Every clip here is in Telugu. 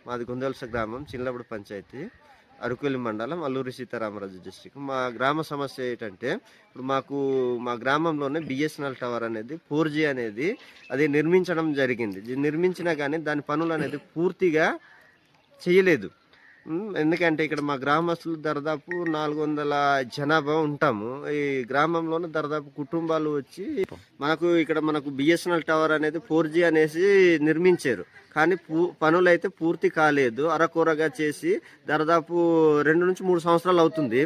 మాది గుందెవలస గ్రామం, చిన్నలపూడి పంచాయతీ, అరకువెల్లి మండలం, అల్లూరి సీతారామరాజు డిస్ట్రిక్ట్. మా గ్రామ సమస్య ఏంటంటే, ఇప్పుడు మా గ్రామంలోనే బిఎస్ఎన్ఎల్ టవర్ అనేది 4G అనేది అది నిర్మించడం జరిగింది. నిర్మించినా కానీ దాని పనులు అనేది పూర్తిగా చేయలేదు. ఎందుకంటే ఇక్కడ మా గ్రామస్తులు దాదాపు 400 జనాభా ఉంటాము. ఈ గ్రామంలోనే దాదాపు కుటుంబాలు వచ్చి మనకు బిఎస్ఎన్ఎల్ టవర్ అనేది 4G అనేసి నిర్మించారు. కానీ పనులు అయితే పూర్తి కాలేదు. అరకొరగా చేసి దాదాపు 2 నుంచి 3 సంవత్సరాలు అవుతుంది.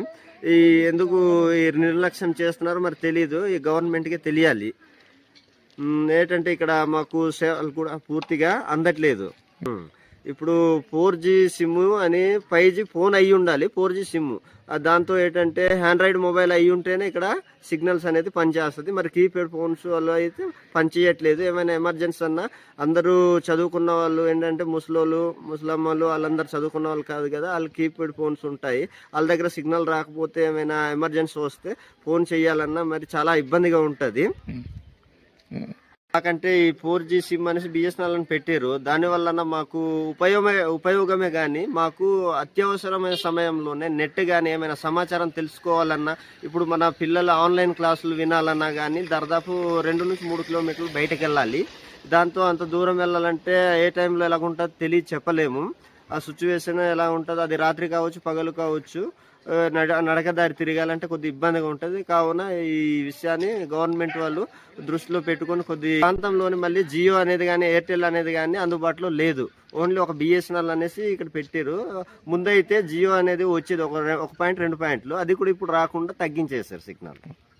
ఎందుకు ఈ నిర్లక్ష్యం చేస్తున్నారో మరి తెలియదు. ఈ గవర్నమెంట్కే తెలియాలి. ఏంటంటే ఇక్కడ మాకు సేవలు కూడా పూర్తిగా అందట్లేదు. ఇప్పుడు 4G సిమ్ అని 5G ఫోన్ అయ్యి ఉండాలి. 4G సిమ్ దాంతో ఏంటంటే ఆండ్రాయిడ్ మొబైల్ అయ్యి ఉంటేనే ఇక్కడ సిగ్నల్స్ అనేది పనిచేస్తుంది. మరి కీప్యాడ్ ఫోన్స్ వాళ్ళు అయితే పనిచేయట్లేదు. ఏమైనా ఎమర్జెన్సీ అన్నా అందరూ చదువుకున్న వాళ్ళు ఏంటంటే ముసలమ్మలు వాళ్ళందరూ చదువుకున్న వాళ్ళు కాదు కదా, వాళ్ళు కీప్యాడ్ ఫోన్స్ ఉంటాయి. వాళ్ళ దగ్గర సిగ్నల్ రాకపోతే ఏమైనా ఎమర్జెన్సీ వస్తే ఫోన్ చేయాలన్నా మరి చాలా ఇబ్బందిగా ఉంటుంది. నాకంటే ఈ 4G సిమ్ అనేసి బిఎస్ఎన్ఎల్ అని పెట్టారు. దానివల్ల మాకు ఉపయోగమే కానీ మాకు అత్యవసరమైన సమయంలోనే నెట్ కానీ ఏమైనా సమాచారం తెలుసుకోవాలన్నా, ఇప్పుడు మన పిల్లల ఆన్లైన్ క్లాసులు వినాలన్నా కానీ దాదాపు 2 నుంచి 3 కిలోమీటర్లు బయటకు వెళ్ళాలి. దాంతో అంత దూరం వెళ్ళాలంటే ఏ టైంలో ఎలాగుంటుందో చెప్పలేము. ఆ సిచ్యువేషన్ ఎలా ఉంటుందో, అది రాత్రి కావచ్చు పగలు కావచ్చు, నడకదారి తిరగాలంటే కొద్దిగా ఇబ్బందిగా ఉంటుంది. కావున ఈ విషయాన్ని గవర్నమెంట్ వాళ్ళు దృష్టిలో పెట్టుకొని కొద్ది ప్రాంతంలోని మళ్ళీ జియో అనేది కానీ ఎయిర్టెల్ అనేది కానీ అందుబాటులో లేదు. ఓన్లీ ఒక బిఎస్ఎన్ఎల్ అనేసి ఇక్కడ పెట్టారు. ముందైతే జియో అనేది వచ్చేది 1 పాయింట్ 2 పాయింట్లు, అది కూడా ఇప్పుడు రాకుండా తగ్గించేశారు సిగ్నల్.